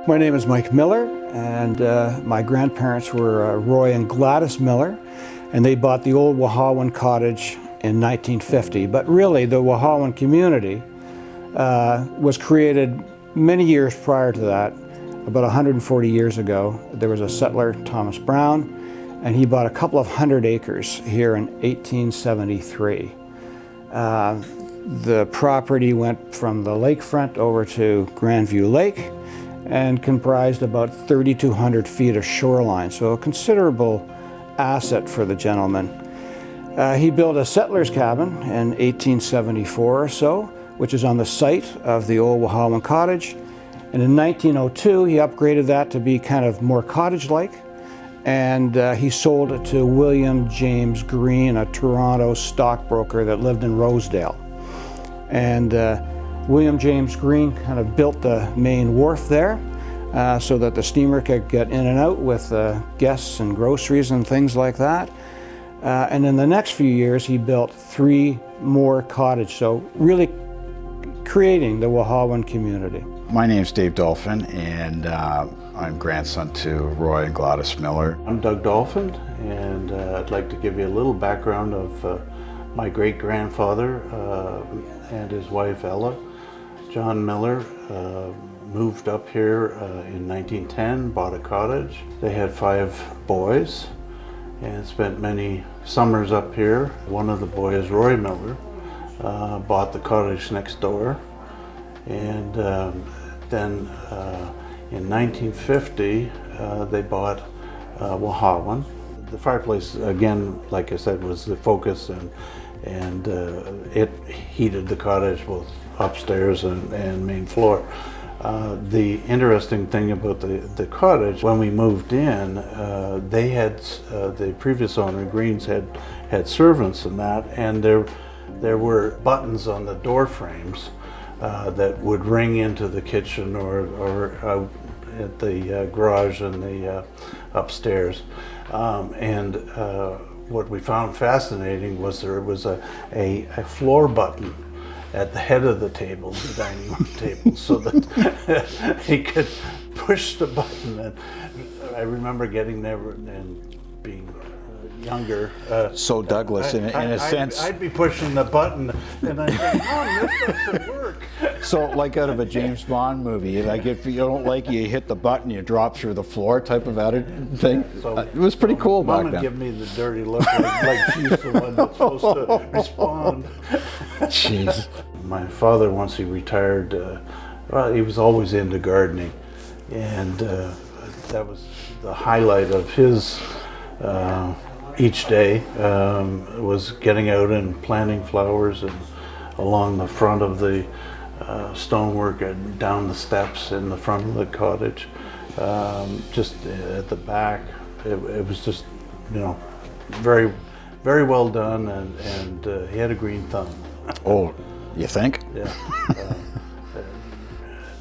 My name is Mike Miller, and my grandparents were Roy and Gladys Miller, and they bought the old Wahawin cottage in 1950. But really, the Wahawin community was created many years prior to that. About 140 years ago, there was a settler, Thomas Brown, and he bought a couple of hundred acres here in 1873. The property went from the lakefront over to Grandview Lake and comprised about 3,200 feet of shoreline, so a considerable asset for the gentleman. He built a settler's cabin in 1874 or so, which is on the site of the old Wahawin cottage. And in 1902, he upgraded that to be kind of more cottage-like, and he sold it to William James Green, a Toronto stockbroker that lived in Rosedale. And William James Green kind of built the main wharf there so that the steamer could get in and out with guests and groceries and things like that. And in the next few years, he built 3 more cottages, so really creating the Wahawin community. My name's Dave Dolphin, and I'm grandson to Roy and Gladys Miller. I'm Doug Dolphin, and I'd like to give you a little background of my great-grandfather and his wife Ella. John Miller moved up here in 1910, bought a cottage. They had 5 boys and spent many summers up here. One of the boys, Roy Miller, bought the cottage next door, and then in 1950 they bought Wahawin. The fireplace, again, like I said, was the focus, and it heated the cottage both upstairs and main floor. The interesting thing about the cottage, when we moved in, they had, the previous owner, Greens, had servants and that, and there were buttons on the door frames that would ring into the kitchen or out at the garage and the upstairs. What we found fascinating was there was a floor button at the head of the table, the dining room table, so that he could push the button. And I remember getting there and being younger. So Douglas, in a sense. I'd be pushing the button, and I'd say, Mom, this doesn't work. So like out of a James Bond movie, like if you don't like it, you hit the button, you drop through the floor type of attitude thing. So, it was pretty cool back then. Mom would give me the dirty look like she's the one that's supposed to respond. Jeez. My father, once he retired, well, he was always into gardening, and that was the highlight of his each day, was getting out and planting flowers and along the front of the stonework and down the steps in the front of the cottage. Just at the back, it was just, very, very well done, and he had a green thumb. Oh, you think? Yeah.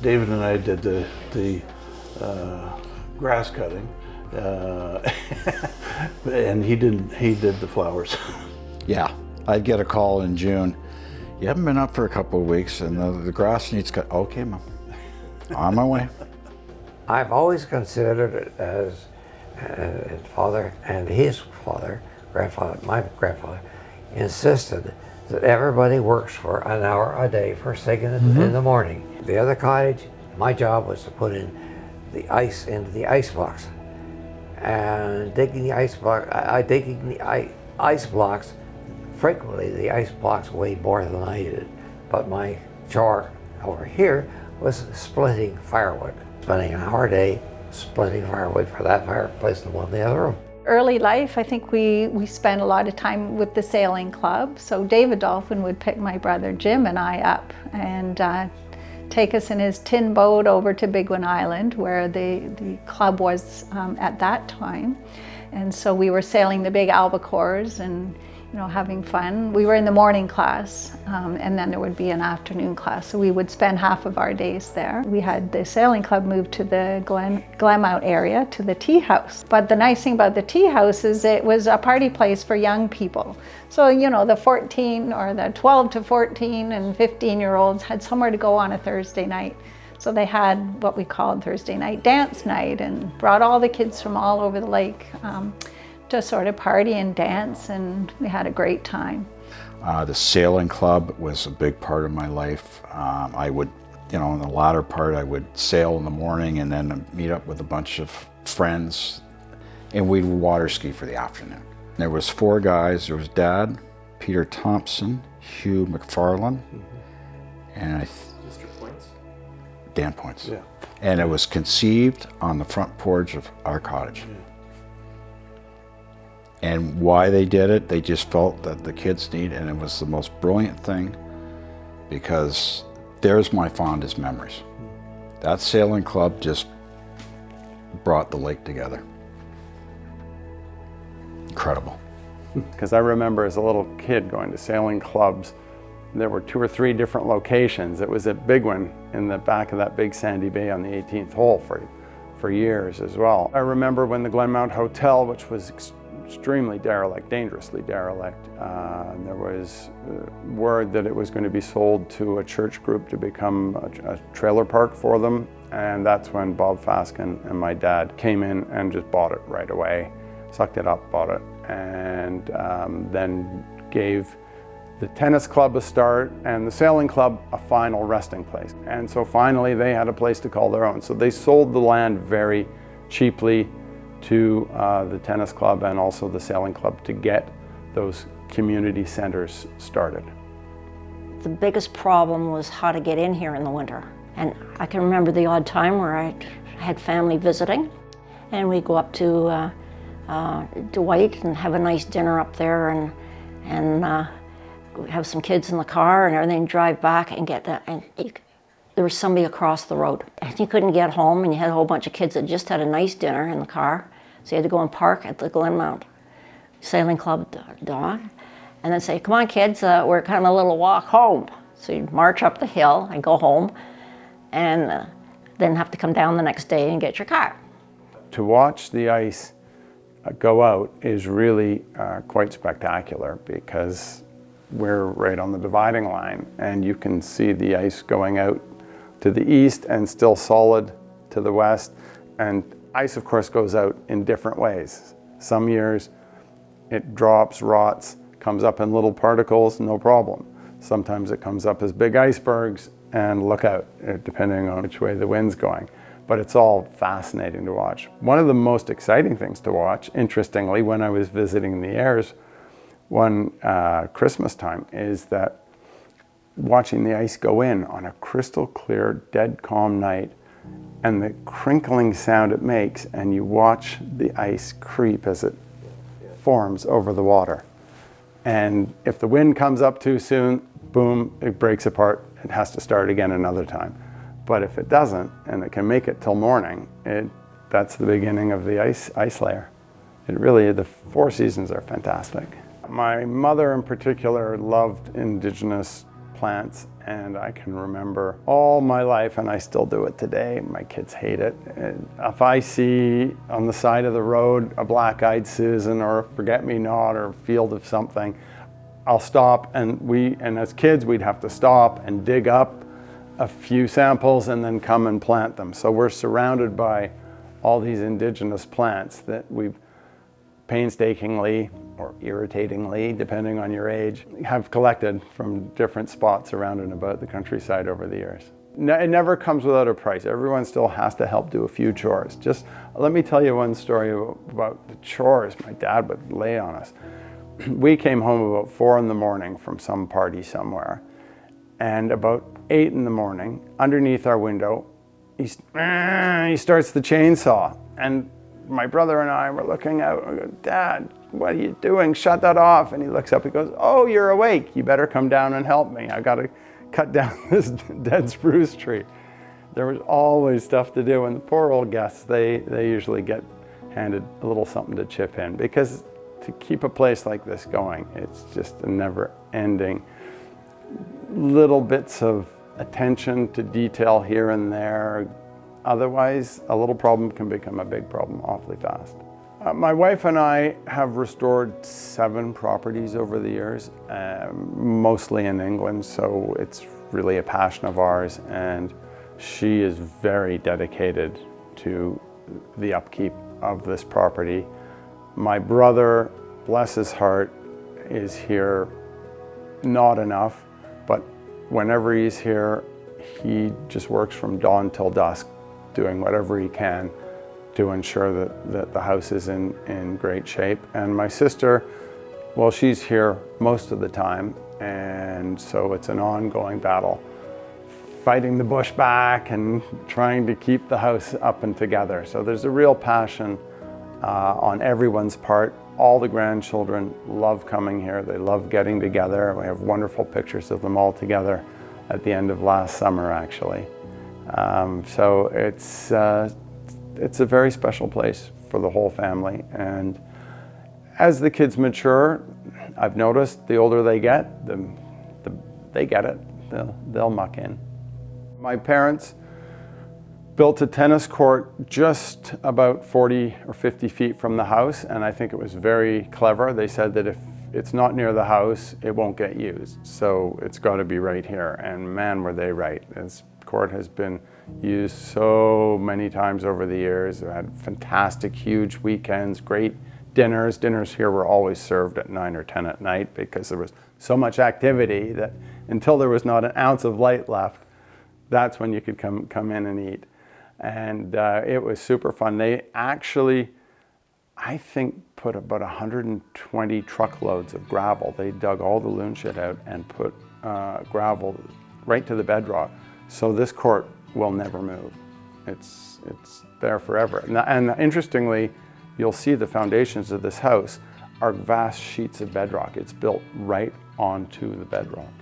David and I did the grass cutting, and he did the flowers. Yeah, I'd get a call in June. You haven't been up for a couple of weeks, and the grass needs cut. Okay, Mom, on my way. I've always considered it as his father and his father, my grandfather, insisted that everybody works for an hour a day first thing in the morning. The other cottage, my job was to put in the ice into the ice box. And digging the ice blocks, frequently the ice blocks weighed more than I did. But my chore over here was splitting firewood. Spending an hour a day splitting firewood for that fireplace and one in the other room. Early life, I think we spent a lot of time with the sailing club. So David Dolphin would pick my brother Jim and I up and take us in his tin boat over to Bigwin Island, where the club was at that time. And so we were sailing the big albacores and having fun. We were in the morning class, and then there would be an afternoon class. So we would spend half of our days there. We had the sailing club move to the Glenmount area, to the tea house. But the nice thing about the tea house is it was a party place for young people. So, the 14 or the 12 to 14 and 15-year-olds had somewhere to go on a Thursday night. So they had what we called Thursday night dance night and brought all the kids from all over the lake to sort of party and dance, and we had a great time. The sailing club was a big part of my life. I would, in the latter part, I would sail in the morning and then meet up with a bunch of friends, and we'd water ski for the afternoon. There was 4 guys. There was Dad, Peter Thompson, Hugh McFarlane, and Mr. Points? Dan Points. Yeah. And it was conceived on the front porch of our cottage. Yeah. And why they did it, they just felt that the kids need, and it was the most brilliant thing, because there's my fondest memories. That sailing club just brought the lake together. Incredible. Because I remember as a little kid going to sailing clubs. There were 2 or 3 different locations. It was at Bigwin in the back of that big sandy bay on the 18th hole for years as well. I remember when the Glenmount Hotel, which was extremely derelict, dangerously derelict, there was word that it was going to be sold to a church group to become a trailer park for them. And that's when Bob Faskin and my dad came in and just bought it right away, sucked it up, bought it, and then gave the tennis club a start and the sailing club a final resting place. And so finally they had a place to call their own. So they sold the land very cheaply to the tennis club and also the sailing club to get those community centers started. The biggest problem was how to get in here in the winter. And I can remember the odd time where I had family visiting, and we'd go up to Dwight and have a nice dinner up there, and have some kids in the car and everything, drive back and get that. And there was somebody across the road, and you couldn't get home, and you had a whole bunch of kids that just had a nice dinner in the car. So you had to go and park at the Glenmount Sailing Club dock, and then say, "Come on, kids, we're kind of a little walk home." So you'd march up the hill and go home, and then have to come down the next day and get your car. To watch the ice go out is really quite spectacular, because we're right on the dividing line, and you can see the ice going out to the east and still solid to the west. And ice, of course, goes out in different ways. Some years it drops, rots, comes up in little particles, no problem. Sometimes it comes up as big icebergs, and look out, depending on which way the wind's going. But it's all fascinating to watch. One of the most exciting things to watch, interestingly, when I was visiting the Ayers one Christmas time, is that watching the ice go in on a crystal clear, dead calm night, and the crinkling sound it makes, and you watch the ice creep as it forms over the water. And if the wind comes up too soon, boom, it breaks apart. It has to start again another time. But if it doesn't, and it can make it till morning, that's the beginning of the ice layer. It really, the 4 seasons are fantastic. My mother in particular loved indigenous plants, and I can remember all my life, and I still do it today. My kids hate it. If I see on the side of the road a black-eyed Susan or a forget-me-not or a field of something, I'll stop, and as kids we'd have to stop and dig up a few samples and then come and plant them. So we're surrounded by all these indigenous plants that we've painstakingly or irritatingly, depending on your age, have collected from different spots around and about the countryside over the years. It never comes without a price. Everyone still has to help do a few chores. Just let me tell you one story about the chores my dad would lay on us. We came home about 4 in the morning from some party somewhere, and about 8 in the morning, underneath our window, he starts the chainsaw, and my brother and I were looking out. I go, "Dad, what are you doing? Shut that off." And he looks up, he goes, "Oh, you're awake. You better come down and help me. I got to cut down this dead spruce tree." There was always stuff to do, and the poor old guests, they usually get handed a little something to chip in, because to keep a place like this going, it's just a never-ending little bits of attention to detail here and there. Otherwise, a little problem can become a big problem awfully fast. My wife and I have restored 7 properties over the years, mostly in England, so it's really a passion of ours, and She is very dedicated to the upkeep of this property. My brother, bless his heart, is here not enough, but whenever he's here, he just works from dawn till dusk, doing whatever he can to ensure that the house is in great shape. And my sister, well, she's here most of the time, and so it's an ongoing battle, fighting the bush back and trying to keep the house up and together. So there's a real passion on everyone's part. All the grandchildren love coming here. They love getting together. We have wonderful pictures of them all together at the end of last summer, actually. So it's a very special place for the whole family. And as the kids mature, I've noticed the older they get, they get it. They'll muck in. My parents built a tennis court just about 40 or 50 feet from the house, and I think it was very clever. They said that if it's not near the house, it won't get used. So it's got to be right here. And man, were they right. This court has been used so many times over the years. We've had fantastic, huge weekends, great dinners. Dinners here were always served at 9 or 10 at night because there was so much activity that until there was not an ounce of light left, that's when you could come in and eat. And it was super fun. They actually, I think, put about 120 truckloads of gravel. They dug all the loon shit out and put gravel right to the bedrock. So this court will never move. It's there forever. And interestingly, you'll see the foundations of this house are vast sheets of bedrock. It's built right onto the bedrock.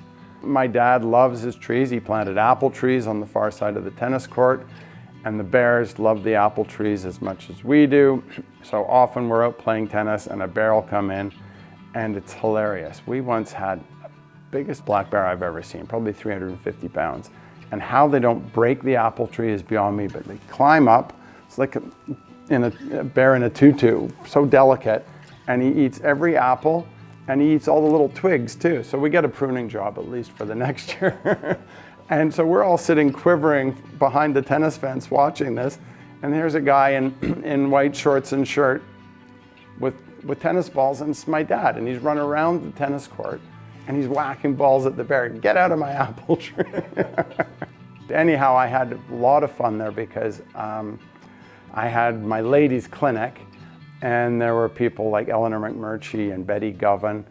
My dad loves his trees. He planted apple trees on the far side of the tennis court, and the bears love the apple trees as much as we do. So often we're out playing tennis and a bear will come in, and it's hilarious. We once had the biggest black bear I've ever seen, probably 350 pounds. And how they don't break the apple tree is beyond me, but they climb up. It's like a bear in a tutu, so delicate, and he eats every apple, and he eats all the little twigs too. So we get a pruning job at least for the next year. And so we're all sitting quivering behind the tennis fence watching this, and here's a guy in white shorts and shirt with tennis balls, and it's my dad, and he's running around the tennis court, and he's whacking balls at the bear. Get out of my apple tree. Anyhow, I had a lot of fun there because I had my ladies' clinic, and there were people like Eleanor McMurtry and Betty Govan,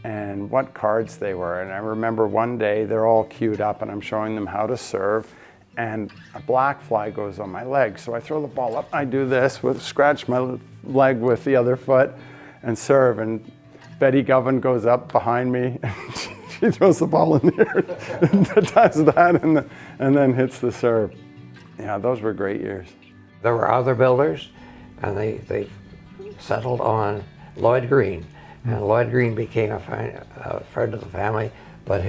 and what cards they were. And I remember one day they're all queued up and I'm showing them how to serve, and a black fly goes on my leg. So I throw the ball up, I do this, scratch my leg with the other foot and serve. And Betty Govan goes up behind me and she throws the ball in the air and does that and then hits the serve. Yeah, those were great years. There were other builders, and they settled on Lloyd Green. And Lloyd Green became a friend of the family, but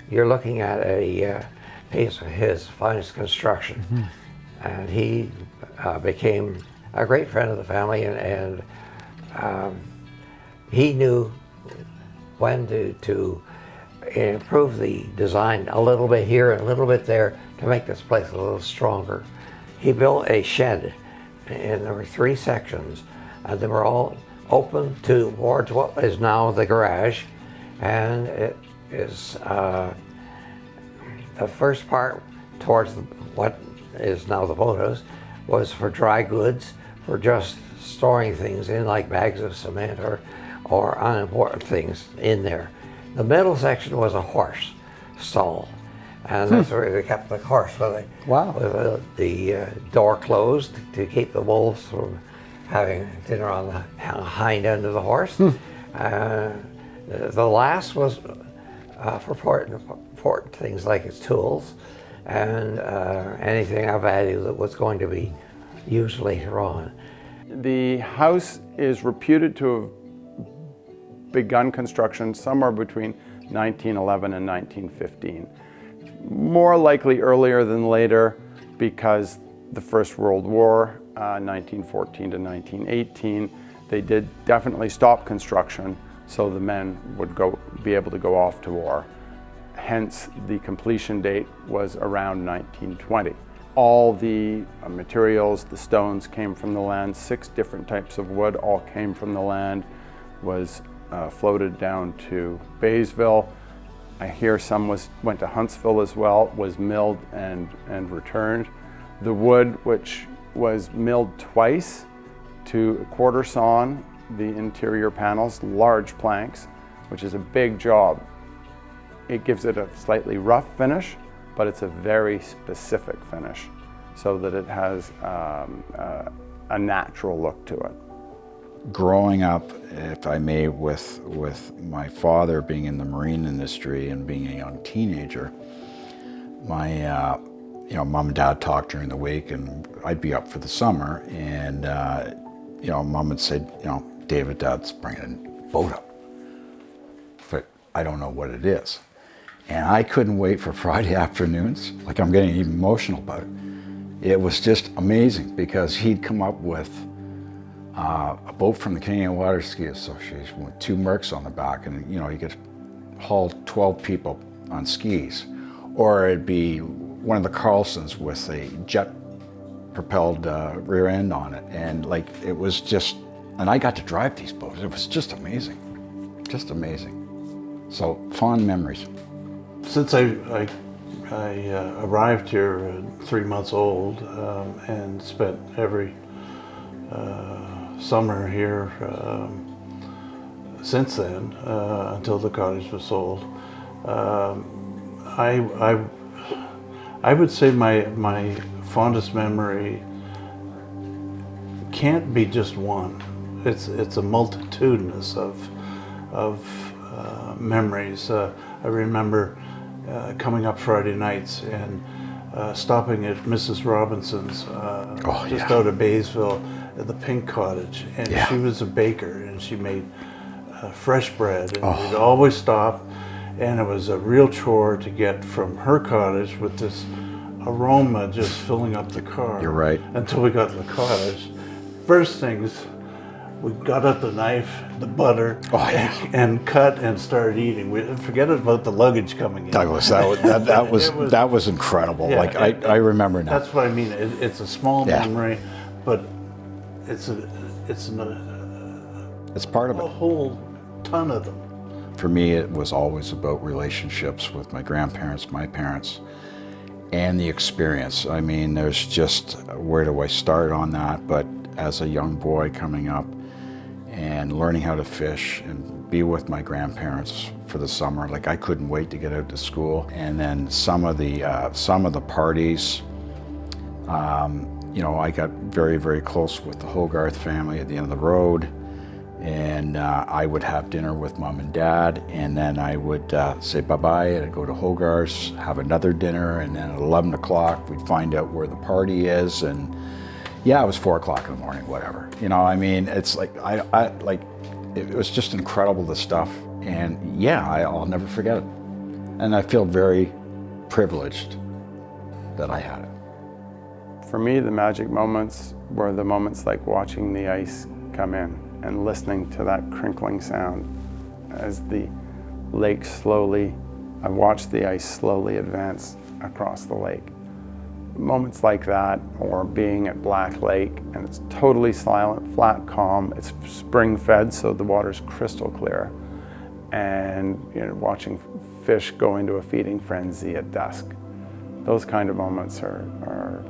you're looking at a piece of his finest construction. Mm-hmm. And he became a great friend of the family, and he knew when to improve the design a little bit here and a little bit there to make this place a little stronger. He built a shed, and there were 3 sections, and they were all open towards what is now the garage, and it is the first part towards what is now the boathouse was for dry goods, for just storing things in, like bags of cement or unimportant things in there. The middle section was a horse stall, and that's where they kept the horse with the door closed to keep the wolves from having dinner on the hind end of the horse. The last was for important things like its tools and anything of value that was going to be used later on. The house is reputed to have begun construction somewhere between 1911 and 1915. More likely earlier than later because the First World War, 1914 to 1918, they did definitely stop construction so the men would be able to go off to war. hence the completion date was around 1920. All the materials, the stones came from the land. 6 different types of wood all came from the land, was floated down to Baysville. I hear some went to Huntsville as well, was milled and returned. The wood, which was milled twice to quarter sawn the interior panels, large planks, which is a big job. It gives it a slightly rough finish, but it's a very specific finish so that it has a natural look to it. Growing up, if I may, with my father being in the marine industry and being a young teenager, my mom and dad talked during the week, and I'd be up for the summer, and mom would say, David, Dad's bringing a boat up, but I don't know what it is. And I couldn't wait for Friday afternoons. Like, I'm getting even emotional about it. It was just amazing because he'd come up with a boat from the Canadian Water Ski Association with 2 Mercs on the back, and you could haul 12 people on skis. Or it'd be one of the Carlsons with a jet-propelled rear end on it, and it was just. And I got to drive these boats. It was just amazing, just amazing. So fond memories. Since I arrived here 3 months old and spent every summer here since then, until the cottage was sold, I would say my fondest memory can't be just one. It's a multitudinous of memories. I remember coming up Friday nights and stopping at Mrs. Robinson's just out of Baysville at the Pink Cottage, and she was a baker and she made fresh bread, and we'd always stop, and it was a real chore to get from her cottage with this aroma just filling up the car. You're right. Until we got to the cottage. First things, we got out the knife, the butter, and cut and started eating. We forget about the luggage coming in. Douglas, that was incredible. Yeah, I remember now. That's what I mean. It's a small memory, but it's part of a it. whole ton of them. For me, it was always about relationships with my grandparents, my parents, and the experience. I mean, there's just, where do I start on that? But as a young boy coming up and learning how to fish and be with my grandparents for the summer, I couldn't wait to get out to school. And then some of the parties, I got very, very close with the Hogarth family at the end of the road. And I would have dinner with Mom and Dad, and then I would say bye-bye, and I'd go to Hogarth's, have another dinner, and then at 11 o'clock we'd find out where the party is, and it was 4 o'clock in the morning, whatever. It's it was just incredible, the stuff, and I'll never forget it. And I feel very privileged that I had it. For me, the magic moments were the moments like watching the ice come in and listening to that crinkling sound as the lake I watched the ice slowly advance across the lake. Moments like that, or being at Black Lake and it's totally silent, flat, calm, it's spring fed, so the water's crystal clear, and watching fish go into a feeding frenzy at dusk. Those kind of moments are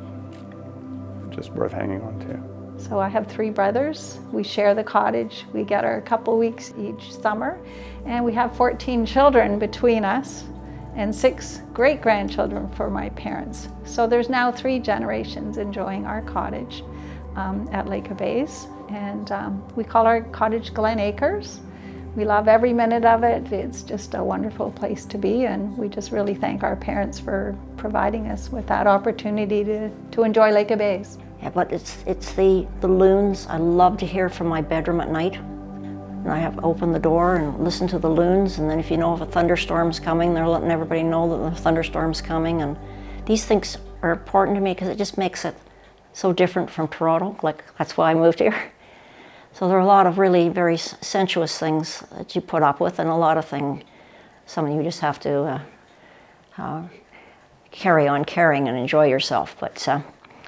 just worth hanging on to. So I have 3 brothers. We share the cottage. We get our couple weeks each summer, and we have 14 children between us and 6 great-grandchildren for my parents. So there's now 3 generations enjoying our cottage at Lake of Bays, and we call our cottage Glen Acres. We love every minute of it. It's just a wonderful place to be, and we just really thank our parents for providing us with that opportunity to enjoy Lake of Bays. Yeah, but it's the loons. I love to hear from my bedroom at night. And I have to open the door and listen to the loons, and then if a thunderstorm's coming, they're letting everybody know that the thunderstorm's coming. And these things are important to me because it just makes it so different from Toronto. That's why I moved here. So there are a lot of really very sensuous things that you put up with, and a lot of things, some of you just have to carry on caring and enjoy yourself. But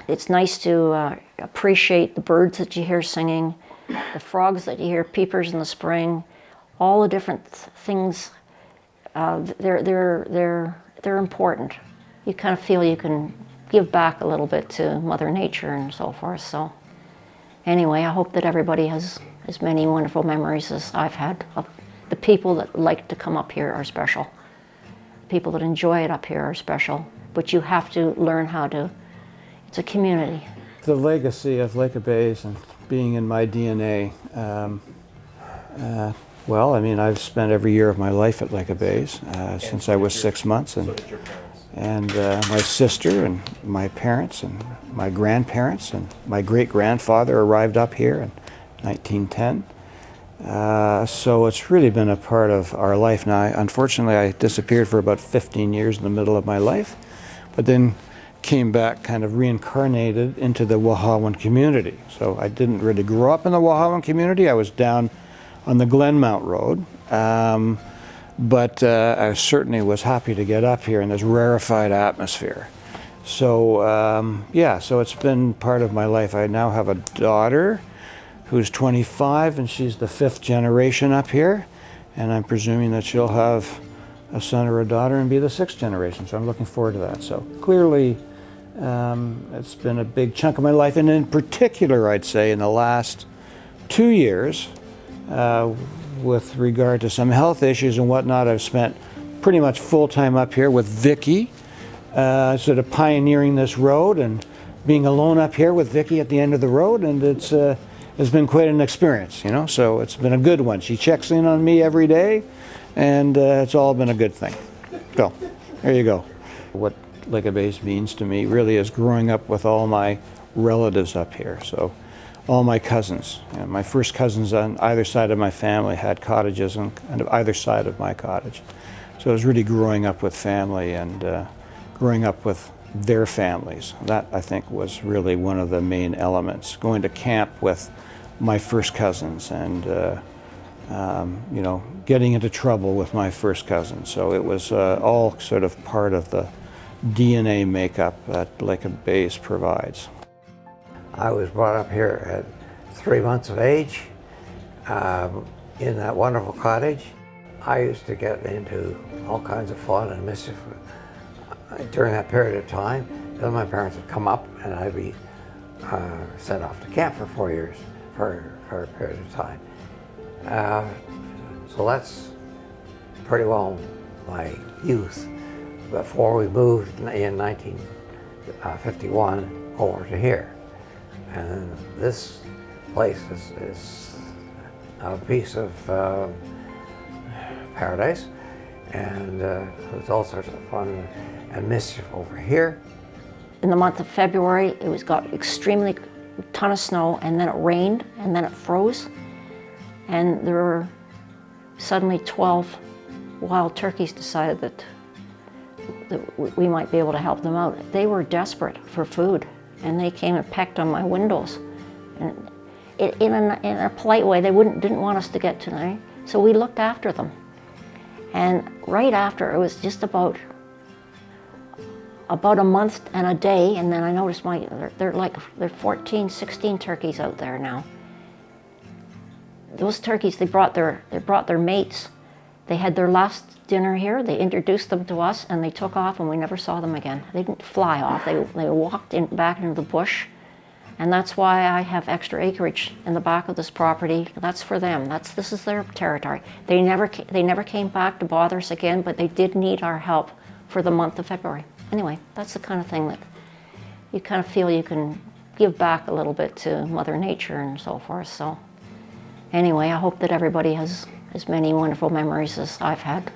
it's nice to appreciate the birds that you hear singing, the frogs that you hear, peepers in the spring, all the different things. They're important. You kind of feel you can give back a little bit to Mother Nature and so forth. So anyway, I hope that everybody has as many wonderful memories as I've had. The people that like to come up here are special. People that enjoy it up here are special. But you have to learn how to, it's a community. The legacy of Lake of Bays and being in my DNA, well, I mean, I've spent every year of my life at Lake of Bays since I was 6 months. And my sister and my parents and my grandparents and my great-grandfather arrived up here in 1910. So it's really been a part of our life. Now, unfortunately, I disappeared for about 15 years in the middle of my life, but then came back kind of reincarnated into the Wahawin community. So I didn't really grow up in the Wahawin community. I was down on the Glenmount Road. But I certainly was happy to get up here in this rarefied atmosphere. So yeah, so it's been part of my life. I now have a daughter who's 25, and she's the 5th generation up here. And I'm presuming that she'll have a son or a daughter and be the 6th generation. So I'm looking forward to that. So clearly, it's been a big chunk of my life. And in particular, I'd say in the last 2 years, with regard to some health issues and whatnot, I've spent pretty much full time up here with Vicky, sort of pioneering this road and being alone up here with Vicky at the end of the road, and it's been quite an experience, you know. So it's been a good one. She checks in on me every day, and it's all been a good thing. So there you go. What Lake of Bays means to me really is growing up with all my relatives up here. So all my cousins. You know, my first cousins on either side of my family had cottages on kind of either side of my cottage. So it was really growing up with family and growing up with their families. That, I think, was really one of the main elements. Going to camp with my first cousins and you know, getting into trouble with my first cousins. So it was all sort of part of the DNA makeup that Lake of Bays provides. I was brought up here at 3 months of age in that wonderful cottage. I used to get into all kinds of fun and mischief during that period of time. Then my parents would come up and I'd be sent off to camp for 4 years for a period of time. So that's pretty well my youth before we moved in 1951 over to here. And this place is a piece of paradise, and there's all sorts of fun and mischief over here. In the month of February, it got extremely ton of snow, and then it rained, and then it froze, and there were suddenly 12 wild turkeys decided that we might be able to help them out. They were desperate for food, and they came and pecked on my windows. And in a polite way, they didn't want us to get to them, so we looked after them. And right after, it was just about a month and a day, and then I noticed there are 14, 16 turkeys out there now. Those turkeys, they brought their mates. They had their last dinner here, they introduced them to us, and they took off, and we never saw them again. They didn't fly off, they walked back into the bush, and that's why I have extra acreage in the back of this property. That's for them, this is their territory. They never came back to bother us again, but they did need our help for the month of February. Anyway, that's the kind of thing that you kind of feel you can give back a little bit to Mother Nature and so forth. So anyway, I hope that everybody has as many wonderful memories as I've had.